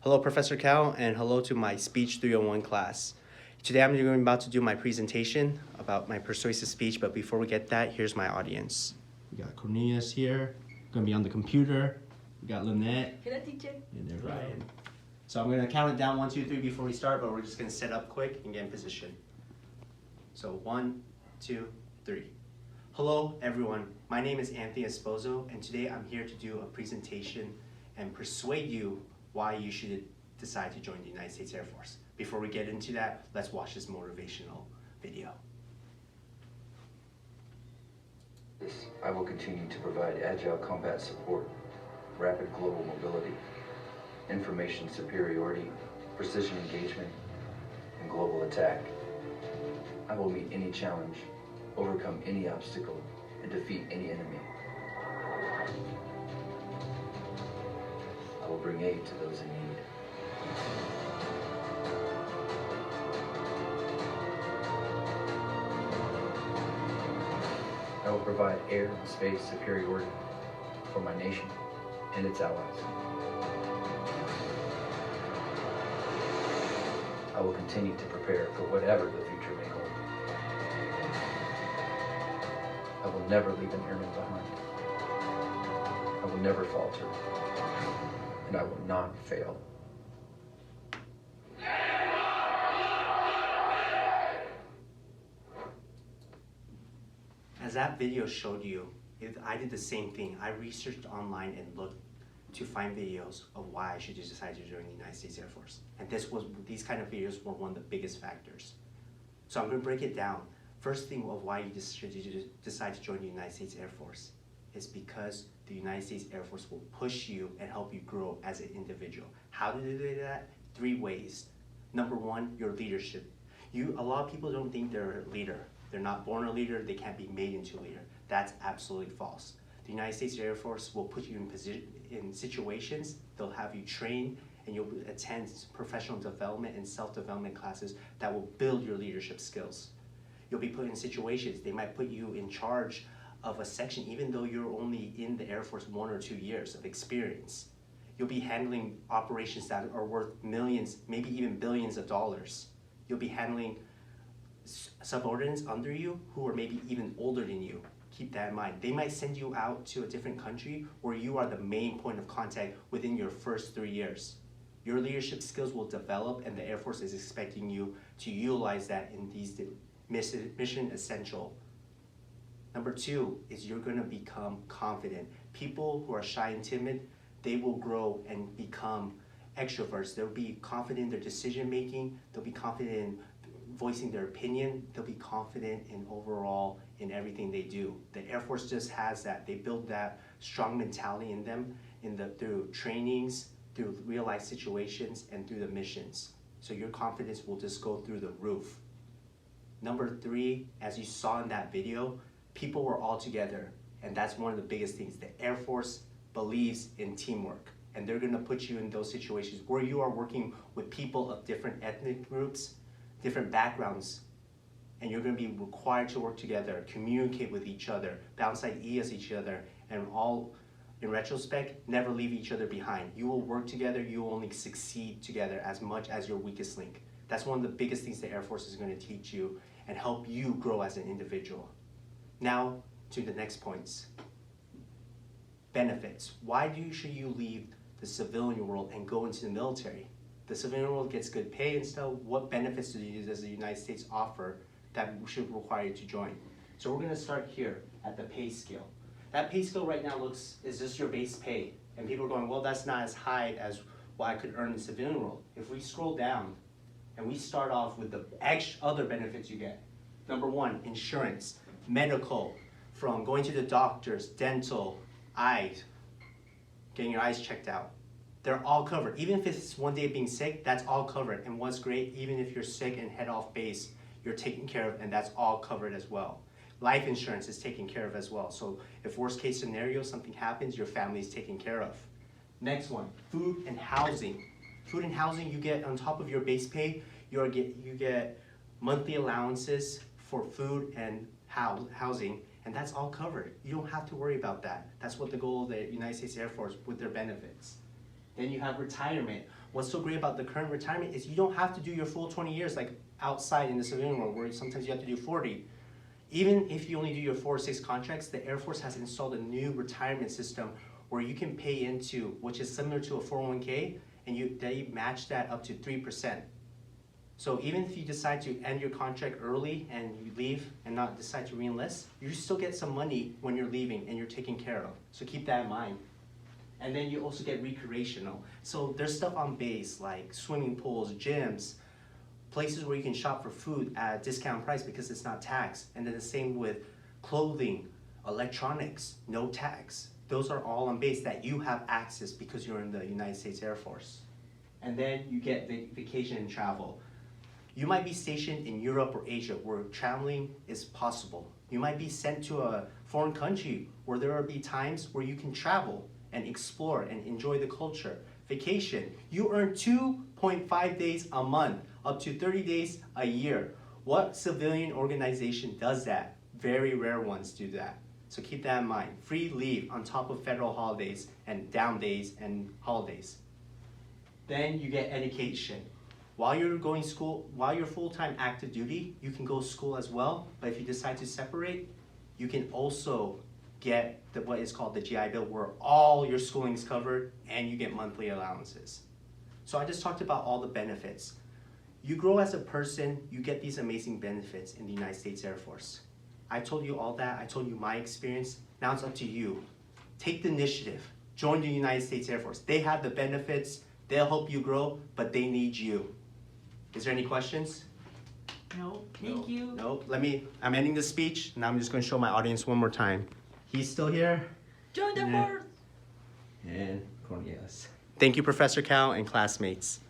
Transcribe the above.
Hello, Professor Cal, and hello to my Speech 301 class. Today I'm about to do my presentation about my persuasive speech, but before we get that, here's my audience. We got Cornelius here, gonna be on the computer. We got Lynette. Hello, teacher. And there's Ryan. So I'm gonna count it down 1, 2, 3 before we start, but we're just gonna set up quick and get in position. So 1, 2, 3. Hello, everyone. My name is Anthony Esposo, and today I'm here to do a presentation and persuade you why you should decide to join the United States Air Force. Before we get into that, let's watch this motivational video. I will continue to provide agile combat support, rapid global mobility, information superiority, precision engagement, and global attack. I will meet any challenge, overcome any obstacle, and defeat any enemy. I will bring aid to those in need. I will provide air and space superiority for my nation and its allies. I will continue to prepare for whatever the future may hold. I will never leave an airman behind. I will never falter, and I will not fail. As that video showed you, I did the same thing. I researched online and looked to find videos of why I should decide to join the United States Air Force. And these kind of videos were one of the biggest factors. So I'm going to break it down. First thing of why you should decide to join the United States Air Force is because the United States Air Force will push you and help you grow as an individual. How do they do that? 3 ways. Number 1, your leadership. A lot of people don't think they're a leader. They're not born a leader, they can't be made into a leader. That's absolutely false. The United States Air Force will put you in situations, they'll have you train, and you'll attend professional development and self-development classes that will build your leadership skills. You'll be put in situations, they might put you in charge of a section even though you're only in the Air Force 1 or 2 years of experience. You'll be handling operations that are worth millions, maybe even billions of dollars. You'll be handling subordinates under you who are maybe even older than you. Keep that in mind. They might send you out to a different country where you are the main point of contact within your first 3 years. Your leadership skills will develop, and the Air Force is expecting you to utilize that in these mission essential. Number 2 is you're going to become confident. People who are shy and timid, they will grow and become extroverts. They'll be confident in their decision making. They'll be confident in voicing their opinion. They'll be confident in overall in everything they do. The Air Force just has that. They build that strong mentality in them through trainings, through real life situations, and through the missions. So your confidence will just go through the roof. Number 3, as you saw in that video, people were all together, and that's one of the biggest things. The Air Force believes in teamwork, and they're gonna put you in those situations where you are working with people of different ethnic groups, different backgrounds, and you're going to be required to work together, communicate with each other, bounce ideas each other, and all, in retrospect, never leave each other behind. You will work together, you will only succeed together as much as your weakest link. That's one of the biggest things the Air Force is going to teach you and help you grow as an individual. Now, to the next points. Benefits. Why should you leave the civilian world and go into the military? The civilian world gets good pay and stuff. What benefits does the United States offer that should require you to join? So we're gonna start here at the pay scale. That pay scale right now is just your base pay. And people are going, well, that's not as high as what I could earn in the civilian world. If we scroll down and we start off with the other benefits you get. Number 1, insurance, medical, from going to the doctors, dental, eyes, getting your eyes checked out. They're all covered. Even if it's one day being sick, that's all covered. And what's great, even if you're sick and head off base, you're taken care of, and that's all covered as well. Life insurance is taken care of as well. So if worst case scenario, something happens, your family is taken care of. Next one, food and housing. Food and housing, you get on top of your base pay, you get monthly allowances for food and housing, and that's all covered. You don't have to worry about that. That's what the goal of the United States Air Force with their benefits. Then you have retirement. What's so great about the current retirement is you don't have to do your full 20 years like outside in the civilian world where sometimes you have to do 40. Even if you only do your 4 or 6 contracts, the Air Force has installed a new retirement system where you can pay into, which is similar to a 401k, and they match that up to 3%. So even if you decide to end your contract early and you leave and not decide to re-enlist, you still get some money when you're leaving and you're taken care of. So keep that in mind. And then you also get recreational. So there's stuff on base like swimming pools, gyms, places where you can shop for food at a discount price because it's not taxed. And then the same with clothing, electronics, no tax. Those are all on base that you have access because you're in the United States Air Force. And then you get vacation and travel. You might be stationed in Europe or Asia where traveling is possible. You might be sent to a foreign country where there will be times where you can travel and explore and enjoy the culture. Vacation, you earn 2.5 days a month, up to 30 days a year. What civilian organization does that? Very rare ones do that. So keep that in mind. Free leave on top of federal holidays and down days and holidays. Then you get education. While you're going to school, while you're full-time active duty, you can go to school as well. But if you decide to separate, you can also get what is called the GI Bill, where all your schooling is covered and you get monthly allowances. So I just talked about all the benefits. You grow as a person, you get these amazing benefits in the United States Air Force. I told you all that, I told you my experience. Now it's up to you. Take the initiative. Join the United States Air Force. They have the benefits, they'll help you grow, but they need you. Is there any questions? No, thank you. No, I'm ending the speech. Now I'm just going to show my audience one more time. He's still here. Join the force. And Cornelius. Thank you, Professor Cal and classmates.